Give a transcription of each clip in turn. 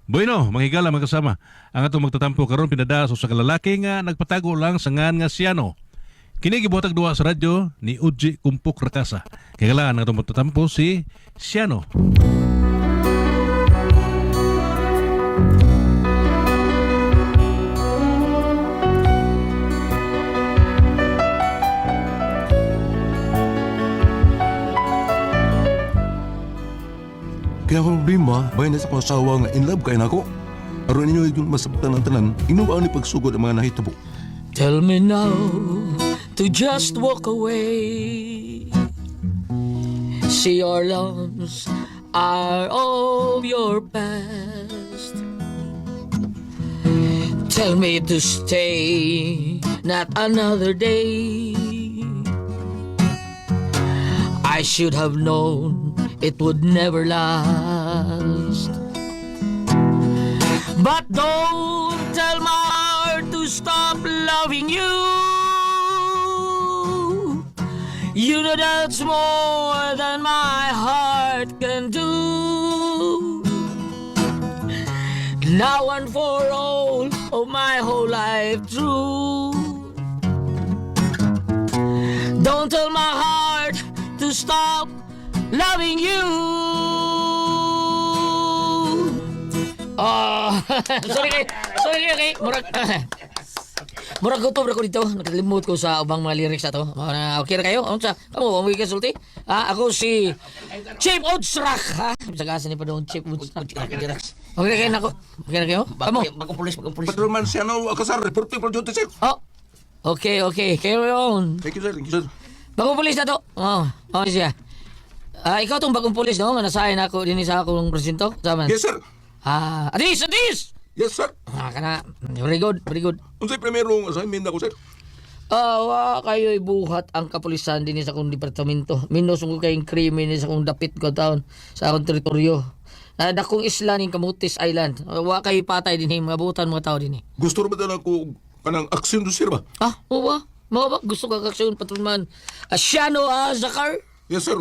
Bueno, manghigala mga kasama. Ang atong magtatampo karon pinadaso sa kalalaki nga nagpatago lang sa ngan nga Siano. Kini gibuhatag duwa sa radyo ni Uji Kumpuk Rakasa. Kaya ang atong magtatampo si Siano. Kaya ako problema, bayan na sa kong asawa nga in love kayo na ako. Aron ninyo yung masabtan ng tanan, inuwaan ni pagsugod ang mga nahitabo. Tell me now to just walk away. See our loves are of your past. Tell me to stay, not another day. I should have known it would never last. But don't tell my heart to stop loving you. You know that's more than my heart can do. Now and for all of my whole life through. Don't tell my heart to stop loving you. Oh, sorry kay. Murag gutom ko dito. Nakalimut ko sa ubang mga lyrics na to. Okay na kayo? Unsa? Kamu, umuwi ka sulti? Ako si Chief Odsrak. Sagasan ni pa doon, Chief Odsrak. Okay na kayo nako. Okay na kayo? Kamu? Magkumpulis. Patrol man siya na akasar, reporting for duty, sir. Oh, okay. Kayo yun. Thank you, sir. Bagong pulis na to. Okay siya. Ikaw tong bagong pulis, no? Nasahin ako din sa akong presinto. Saman. Yes, sir. Adis! Yes, sir. Kana. Very good. Unsay primerong assignment ako, sir? Kayo'y buhat ang kapulisan din sa akong departamento. Minus ko kayong krimen sa akong dapit ko taon sa akong teritoryo. Dakong isla ning Camotes Island. Wa kay patay din mga butan mga tao din. Gusto rin ba tayo ako kanang aksyon do, sir ba? Oo. Mga ba gusto ka kaksyon patrolman? Siano Zakar? Yes, sir.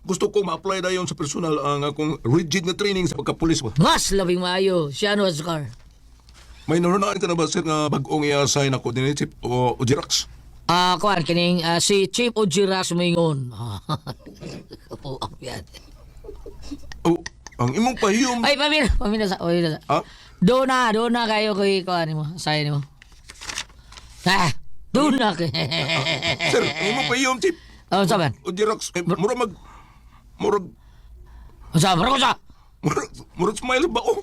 Gusto ko ma-apply na yon sa personal ang akong rigid na training sa pagkapulis ba? Mas labing maayo. Siano Zakar. May narunaan ka na ba, sir, nga bagong i-assign ako din ni Chief o Jirax? Kuan kining si Chief Ojiras Mingon. Oo, yan. Oh, ang imong pahiyom... Ay, pamina sa. Ha? Doon na kayo kay kuan mo, sayo mo. Doon na kay. Sir, ang imong pahiyom, Chief. Saban. O Jirax, murag smile ba ko?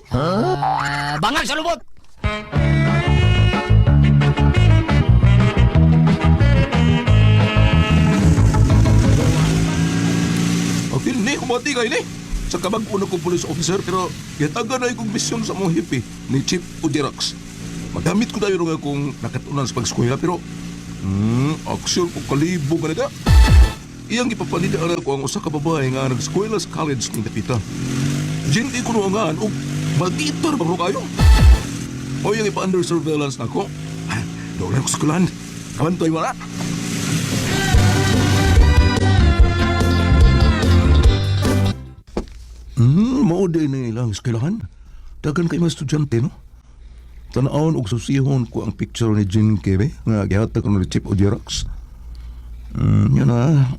Bangag sa lubot. Apil ni, kumati kayo ni. Sa kabag-una ko police officer, pero yataga na ikong misyon sa mong hipi ni Chief Ujirax. Magamit ko tayo nga kung nakatunan sa pag-eskwela, pero aksyon ko kalibog na nita. Iyang ipapanidaan ko ang usa ka babae nga nag-eskwela sa college ng Dapita. Hindi ko nuangaan o magitar ba kayo? O yung ipa-under surveillance na ako. Doon ko sa kulan. Kamantoy mo na. Mauday na ilang eskwelahan. Dagan kayo mga estudyante, no? Tanaon og susihon ko ang picture ni Jean Kebe nga gihatag ko ni Chief Ojirax. Yan na.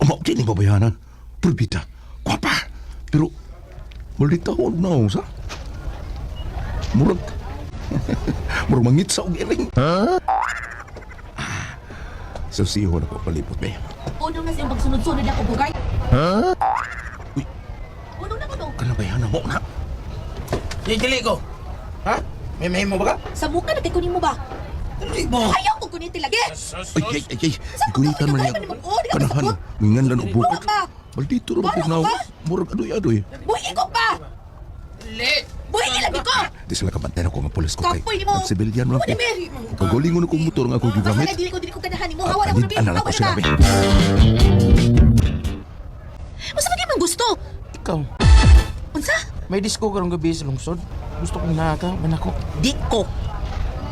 Umauti ni babayana. Pulpita. Kwapa. Pero, malitaon na ako sa. Murag mangit sa ugiling. Susihon ako palipot, be. Unong na siyang pagsunod-sunod ako, bugay. Uy. Unong na ko to. Kanabayana mo na. Dili ko. Ha? May mo ba ka? Sa muka na kunin mo ba? Dili mo. Ayaw ko kunin tilagi. Ay. Ikulitan man niya. Kanahan. Mingan lang ubukat. Maldito rin ako na. Murag adoy-adoy. Buhi ko pa! Dili. Buhi nilagi ko! Di sila kabantay na ko nga polis ko kay. Kapoy mo! Nagsibilyan mo lang ko. Mary! Pagalingon akong motor nga akong gigamit. Dili ko kanahan mo. Hawa na ko na Panid na lang ko sinabi. Masa ba man gusto? Ikaw, Unsa? may disco karong gabi sa lungsod. Gusto kong naka, manako. Di ko.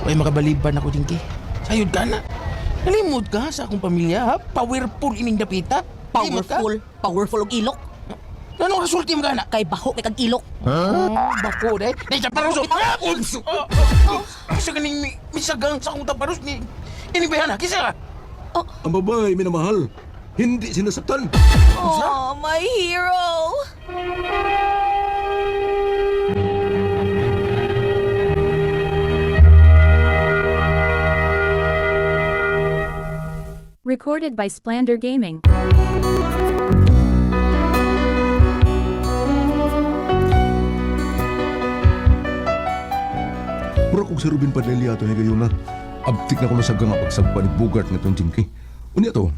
Ay makabaliban ako dinki. Sayod ka na. Nalimod ka sa akong pamilya, ha? Powerful ining dapita. Nalimod ka? Powerful og ilok. Anong resulti mo gana? Kay baho kay kag ilok. Bako, day. Day, sa paros. Sa kaning misagang sa akong taparos ni... Inibayan na, kisa ka? Ang babae, minamahal. Hindi sinasaktan. Oh, my hero. Recorded by Splander Gaming. Mura kong si Ruben Padilla ato ni gayon na. Abtik na ko na sagang nga pagsagpa ni Bugart nga itong Jinky. Unya to.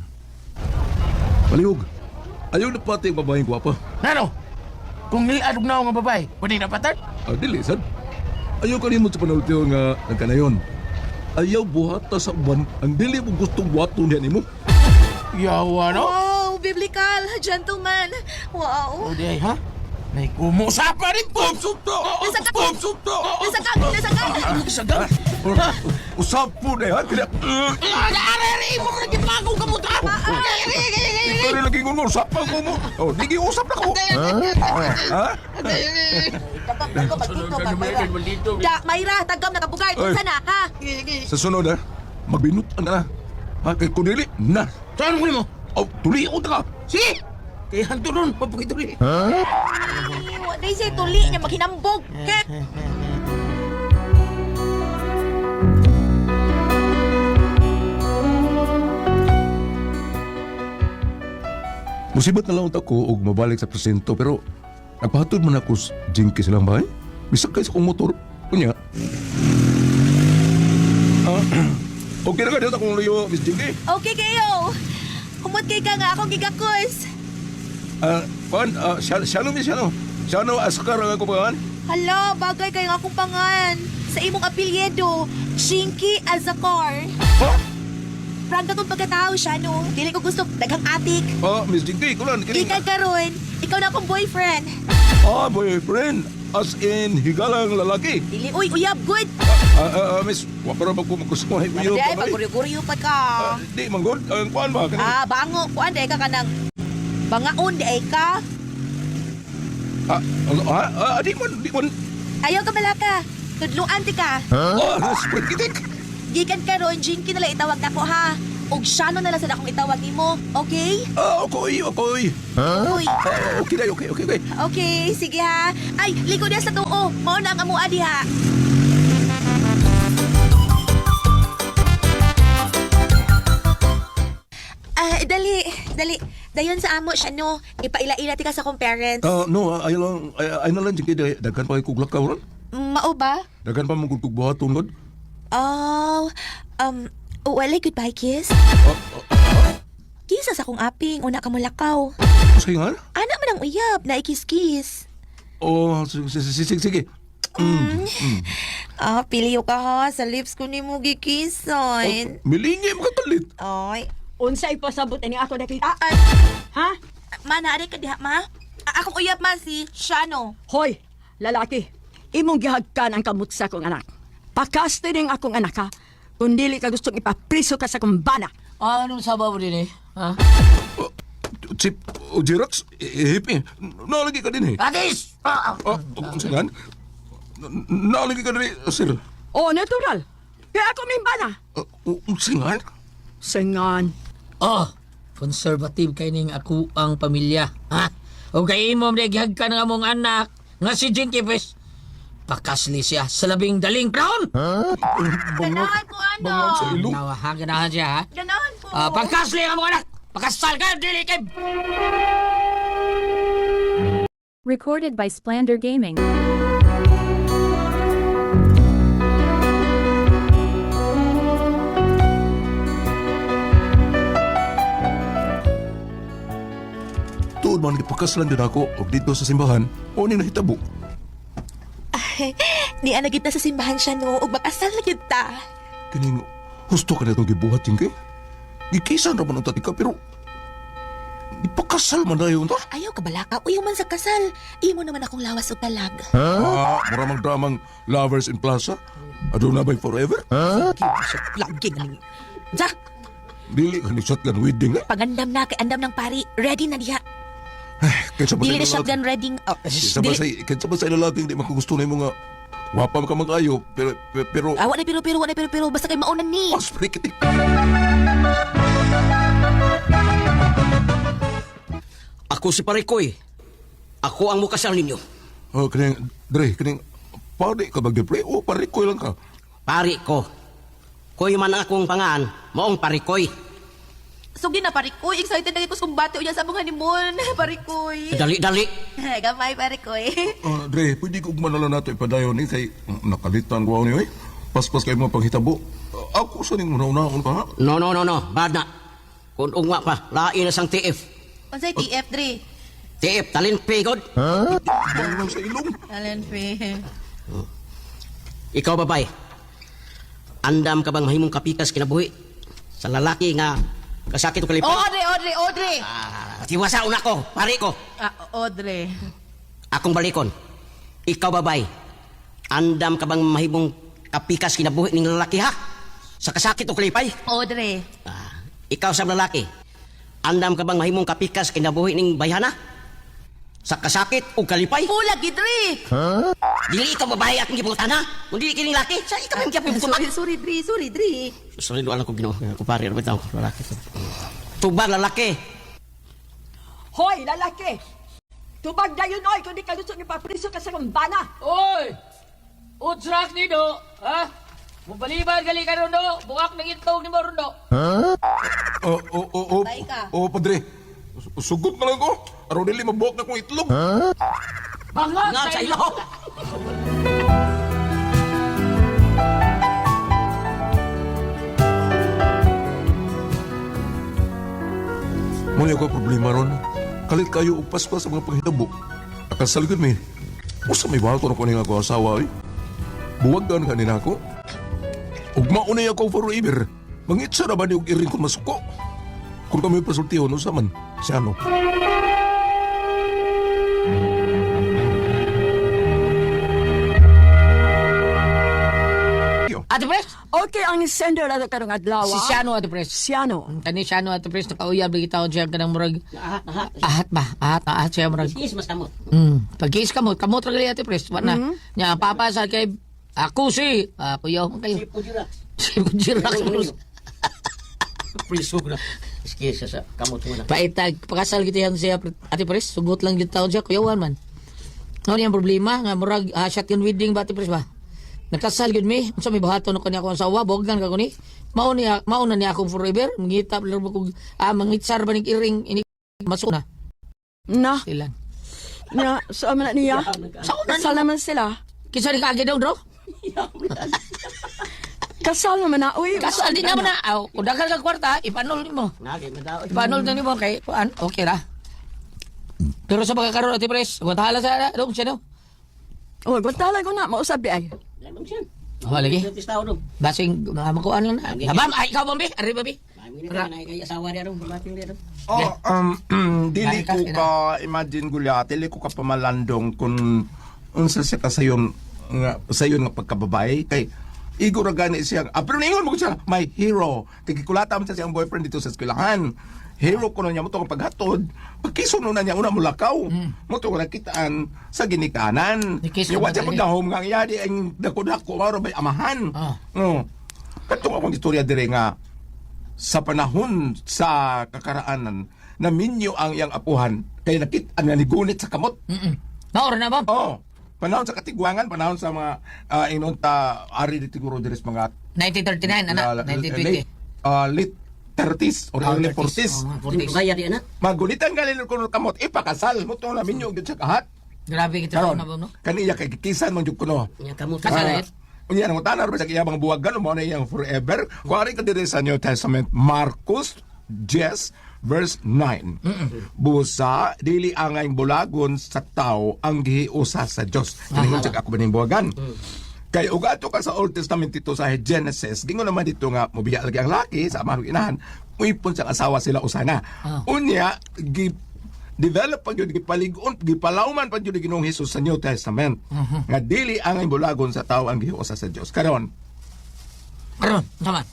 Palihog. Ayaw na pati ang babaeng gwapa. Nano? Kung niladog na ako nga babae, pwede na patag? Dili, sad. Ayaw ka rin mo sa panultiyo nga nagkanayon. Ayaw buhata sa uban ang dili mo gustong buhato niya ni mo. Yawa, no? Wow, biblical, gentleman. Wow. O day, ha? Nay, kumusapa rin po! Nasagad! Pumsukto! Nasagad! Isagang? Usap po na yan. Kaya... Arari mo ka naging bagong kamuta! Ikaw rin lagi ngungur. Usap pa mo mo. Oh, di usap na ko. Ha? Da, Mayra, tagam na kabugard. Ay. Sana, ha? Sa sunod ha, magbinut ang na. Ha? Kay Kunili, na. Saan mo mo? Oh, tuli ako ka. Sige! Kaya hanto nun, papakituloy. Wala siya tuli niya maghinambog. Kek! Musibat na lang ako og mabalik sa presento pero nagpahatod man ako sa Jinky silang bahay. Bisag kayo sa kong motor. Kunya. Okay na ka dito akong luyo, Miss Jinky. Okay kayo. Humot kay ka nga akong gigakos. Siano, Miss Siano. Siano, askar ang ako pa. Hala, bagay kayo nga akong pangan. Sa imong apelyido, Shinky Azakar. Ha? Prangga kong pagkatao siya, no? Dili ko gusto daghang atik. Miss Jinky, kulan. Ikan karon, ikaw na akong boyfriend. Boyfriend. As in, higalang lalaki. Dili, uy, uyab, good. Miss, wapara magkusuhay ko yun. Di ay, paguryo-guryo pa ka. Di, manggod. Ang kuhan ba? Bango, kuan di ay ka kanang bangaon di ay ka. Di man. Ayaw ka malaka. Tudluan ti ka. Spring kitik. Gikan karon, Jinky na lang itawag nako ha. Og Shano na lang sa akong itawag nimo, okay? Okay. Uy. Okay. Okay, sige ha. Ay, ligo na sa tuo. Mao na ang amua diha. Dali. Dayon sa amo siya, no? Ipaila-ila ti ka sa akong parents. No, ayaw lang Jinky. Daghan pa kayo kuglak ka, ron? Mao ba? Daghan pa mong kugbuhaton, God. Oh, walay goodbye kiss. Kisa sa akong aping, una ka mo lakaw. Sige nga. Ana man ang uyab, na ikis-kiss. Sige. Piliyo ka ha, sa lips ko ni mo gikisan. Milingi mo katalit. Ay, Unsay pasabot ani ato nakitaan? Ha? manari ka diha, ma? Akong uyab, ma, si Shano. Hoy, lalaki. Imong gihagkan ang kamot sa akong anak. Pakaste ning akong anak ha. Kung dili ka gustong ipapriso ka sa kumbana. Anong sabaw mo din eh? Ha? Chip o Xerox, hippie. Nalagi ka din eh. Atis! Sige nga. Nalagi ka din eh, sir. O, natural. Kaya ako mimbana. Sige nga. Sengan. Oh, conservative kay ning ako ang pamilya. Ha? O kay imong nagyag ka ng among anak nga si Jinky Pes. Pakasli siya sa labing daling crown. Ganahan ko, ano? Bangag sa ilong. Ganahan siya, ha? Ganahan ko. Pagkasli ang among anak. Pakasal ka, dilikib. Recorded by Splander Gaming. Tuod man ipakaslan din ako og dito sa simbahan o ni nahitabo. Di ana kita sa simbahan siya, no? Ug makasal na kita. Kining husto ka na itong gibuhat Jinky. Gikisan ra man ang tatika pero ipakasal man na yun ta. Ayaw ka balaka. Uyaw man sa kasal. Imo naman akong lawas o talag. Mura magdramang lovers in plaza. Aduna by forever. Lagi nga ning... Jack, Dili ka ni shotgun wedding eh. pagandam na kay andam ng pari. Ready na diha. Kaya sa Dili na basay shotgun ready. Oh, Kaya sa basay lalaking di makagusto na yung mga wapam ka mag-ayo. Pero wala na pero basta kay maunan ni. mas prikitik. Ako si Parikoy. Ako ang mukasal ninyo. Oh, kaning pari ka mag-deploy o parikoy lang ka. Pari ko. Koy man ang akong pangaan, moong Parikoy. Sugi na parikoy. Excited na ko sa kumbate uyan sa mong honeymoon. Parikoy. Dali-dali. Gamay parikoy. Dre, pwede ko manala nato ipadayon ni kay nakalitan ko niyo eh. Paspas kayo mga panghitabo. Ako sa ning una-unaon ka ha? No. Bad na. Kung ungwa pa, lain na sang TF. Unsay TF Dre? TF, talin pigod. Bang sa ilong. Alan Fe. Ikaw, babay. Andam ka bang mahimong kapikas kinabuhi? Sa lalaki nga kasakit o kalipay? Audrey. Tiwasa una ko, pari ko. Audrey. Akong balikon. Ikaw, babay. Andam ka bang mahimong kapikas kinabuhi ng lalaki ha? Sa kasakit o kalipay? Audrey. Ikaw sa lalaki. Andam ka bang mahimong kapikas kinabuhi ng bayhana? Sa kasakit o kalipay? Pula Gidri. Dili ikaw babae akong gibutan ha? Kung dili kining laki, sa ikaw ang gibutan. Sorry Dri. Sorry, doon lang ko ginawa. Ako pare, ano ba ito? Lalaki. Tubar, lalaki. Hoy, lalaki! Tubag na yun, oy, kung di ka gusto ipapriso ka sa kumbana. Oy! Udsrak ni do, ha? Mubaliban gali ka ron do, buwak ng itong ni mo ron do. Tay ka. Padre. Sugot na lang ko. Araw nili mabuok na kong itlog. Bangat Nga sa ilo. Muna ko problema ron. Kalit kayo upas pa sa mga panghitabo. Akasaligod mi. Usa may bato na ko nga ko asawa eh. Buwagan ka nila ako. Ug maunay ako forever. Mangitsa na ba niyo iring ko masuko? Kung kami pasultiho no saman. Siya no. Ate Pres? Okay, ang sender na karong adlaw. Si Siano Ate Pres. Siano. Kani Siano Ate Pres, nakauyab lagi taon siya kanang murag. Ahat. Ahat siya murag. Yes, mas kamot. Pagkis kamot ra gali Ate Pres. Wana. Nya papa sa kay ako si kuya mo kayo. Pujira. Si Jirak. Priso na. Excuse sa kamot mo na. Paitag pakasal gid yan siya Ate Pres, sugot lang gid taon siya kuyawan man. Ano yung problema nga murag shotgun wedding ba Ate Pres ba? Nagkasal gid mi, unsa may bahaton ko niya akong asawa, bogan ka ko ni. Mauna niya akong forever, mangita lang ko mangitsar ba ning iring ini masuk na. Na, Sila. na, sa aman na niya. Sa una Kasal naman sila. Kinsa ni kaagid daw, bro? Kasal naman na, uy. Kasal din naman na. Aw, kung dagal kang kwarta, ipanol nimo. Nagi madao. Ipanol na nimo kay kuan, okay ra. Pero sa pagkakaroon Ate Pres, wala sa dong siya no. Oh, guntala ko na, mausap di ay. Lemon siya. Oh, lagi. Tao dong. Basing makuan lang na. Abam, ay ikaw bombi, ari babi. Mami na kay asawa niya dong, babating niya dong. Dili ko Balikas, ka imagine gulya, dili ko ka pamalandong kung unsa siya ka sayon nga pagkababay kay igo ra gani siya. Pero ningon mo ko siya, my hero. Kikulata man siya siyang boyfriend dito sa eskwelahan. Hero ko na niya mo to paghatod. Pagkisuno na niya una mulakaw. Mo to nakitaan sa ginikanan. Nikis Yung ko ba siya talaga? pagdahom nga iya di ang dako-dako maro bay amahan. Ah. Katong akong istorya dire nga sa panahon sa kakaraanan na minyo ang iyang apuhan kay nakit-an nga nigunit sa kamot. Maor na ba? Oh, panahon sa katigwangan, panahon sa mga inunta ari di siguro deres mga 1939 anak, 1920. late 30s or early 40s. Kaya di anak. Magulitan galing ko ng kamot ipakasal mo to na minyo gyud sa kahat. Grabe kita Karon na ba no? kaniya kay kikisan man jud kuno. Nya kamot Kasal, eh? Unya nang tanar ba sa iyang buwagan mo na iyang forever. Kuari ka dire sa New Testament Marcos 10 verse 9. Busa dili angay bulagon sa tao ang gihiusa sa Dios. Kini sa ako baning buwagan. Kay ug ato ka sa Old Testament dito sa Genesis, gingon naman dito nga mobiya lagi ang laki sa amang inahan, muipon sa asawa sila usana. Unya develop pa yun, gipalauman pa yun Ginoong Hesus sa New Testament. Nga dili ang bulagon sa tao ang gihiusa sa Dios. Karon, Sama.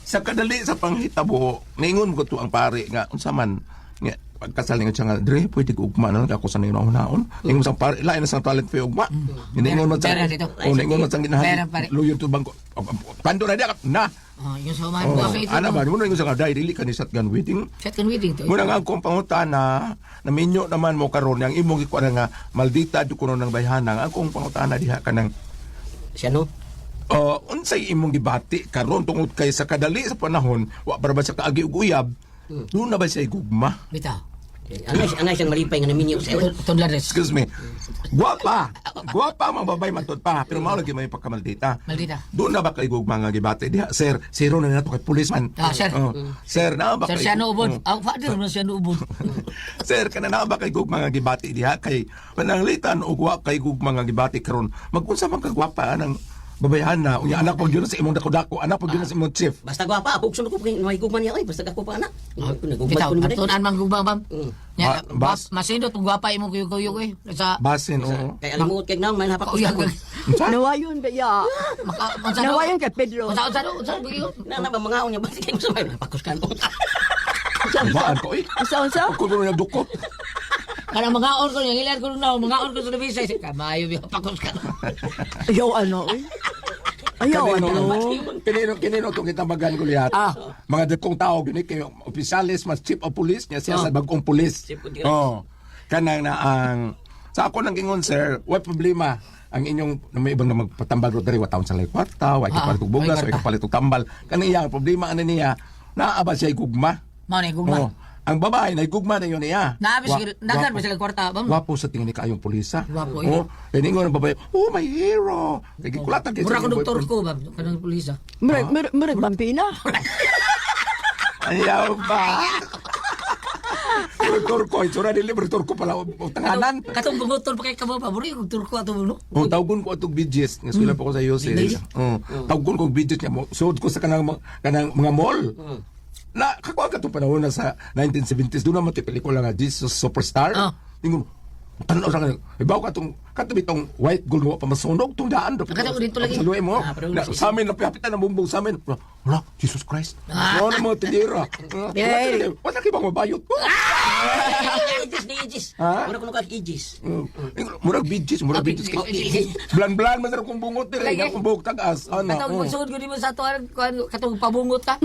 sa kadali sa panghitabo, ningon ko to ang pare nga unsa man nga pagkasal nga siya nga, Dre, pwede ko ugma na lang ako sa naon. Ingon sa pare, lain na sa toilet fee ugma. Ingon mo sa, Pera dito. ingon mo sa Pera, ginahan, pare. luyon to bangko. Pando na diya, na. Yung sa umahan ko ito. Ano ba, muna ingon sa kaday, dili ka ni shotgun wedding. Second wedding to. Muna nga akong pangutana, naminyo naman mo karon yang imong ikuha nga, maldita do kuno ng bayhanang, akong pangutana diha ka ng, Siya no? unsay imong gibati karon tungod kay sa kadali sa panahon, wa para ba sa kaagi ug uyab, doon na ba siya gugma? Bitaw. Angay siyang malipay nga naminyo sa Tonlares. Excuse me. Guwapa ang mga babay matod pa, pero mao lagi may pagkamaldita. Maldita. Doon na ba kay gugma nga gibati diha, sir? Zero na nato kay policeman. Sir. Sir, na ba Sir, kay siya nuubod. Ang father mo siya nuubod. Sir, kana na ba kay gugma nga gibati diha kay pananglitan og wa kay gugma nga gibati karon. Magunsa man kagwapa anang babayan na unya anak pag yun sa imong dako-dako, anak pag yun sa imong chief. Basta gwapa, ako sunod ko kay may gugman niya ay basta ako pa anak. Bitaw. Atunan mang gubang bam. Bas- Masindot kung gwapa imong kuyog-kuyog eh. Sa Basin, oo. Kay alimuot kay nang may napak Uyag. ko. Nawayon ba ya? Nawayon kay Pedro. Unsa bigyo? Na ba mga unya basta kay mo sa may napakuskan ko. Baan ko eh. Unsa? Ako ko nagdukot. Kana mga on ko yang ilan ko na mga on ko sa bisa kamayo biyo pakos ka. Ayaw ano eh. Ayaw ano. Kinino itong kitambagan ko lihat. Mga dakong tao, gini kayo, opisyalis, mas chief of police, niya siya sa bagong police. Chief of police. Kanang na ang, sa ako nang ingon, sir, what problema? Ang inyong, na may ibang na magpatambal rotary, wataon sa laikwarta, wa ikapalit og bugas, wa ikapalit og tambal. Kanang iya, ang problema ano niya, naaba siya igugma. Mao ni gugma. Ang babae, naigugma na yun niya. Naabis dagan ba sila kwarta bam? Wapo sa tingin ni kaayong pulisa. Wapo, Ingon ang babae, oh, my hero. Kaya kulatan kayo Mura sa ko inyong doktor boyfriend. ko bam kanang pulisa. Murag bampina. Ayaw ba? Berturko, itsura nila berturko pala o tanganan. Katong bungutol pa kay kamo pa buri kog turko ato mo. O, tawgon ko atong BGS. Nga sila pa ko sa Yose. Tawgon ko BGS niya. Suod ko sa kanang mga mall. Na, kakuha ka itong panahon na sa 1970s. Doon naman ito pelikula nga, Jesus Superstar. Tingnan mo, tanaw sa kanang, ibaw ka itong, katabi itong white gold nga pamasunog, itong daan. Nakataw dito lagi. Sa luwi mo. pero Sa amin, napihapitan ng bumbong sa amin. Wala, Jesus Christ. Ano na mga tinira. Wala kayo bang mabayot ko? Igis ni Igis. Ha? Mura ko nung Igis. Murag BGS, murag BGS. Blan-blan, man kong bungot nila. Nga kong buhok tagas. Katong pagsuod ko di mo sa tuan katong pabungot ka.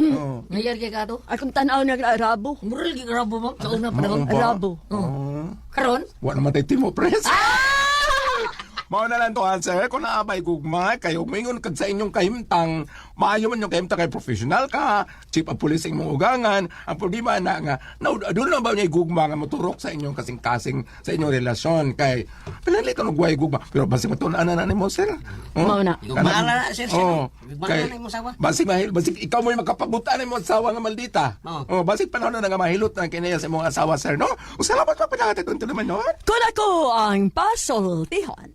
Ngayon kay kato. Akong tanaw na Arabo. Mural gi rabo mo sa una pa naman. Arabo. Karon? Wala naman tayo timo, pres. Mao na lang to, answer. Kung naabay gugma, kayo mingon kag sa inyong kahimtang, maayo man yung kahimtang kay professional ka, chief of police ang mong ugangan, ang problema na nga, doon na ba niya gugma nga maturok sa inyong kasing-kasing sa inyong relasyon, kay, pinali ka nagway gugma, pero basig matunaan na mo, sir. Mao na. Bahala na, sir. Bahala na yung sawa. Basig ikaw mo yung magkapagutan mo asawa nga maldita. Basig panahon na nga mahilot na kinaya sa imong asawa, sir, no? Salamat pa pinakatay kung ito naman, no? Kung ako ang pasultihan.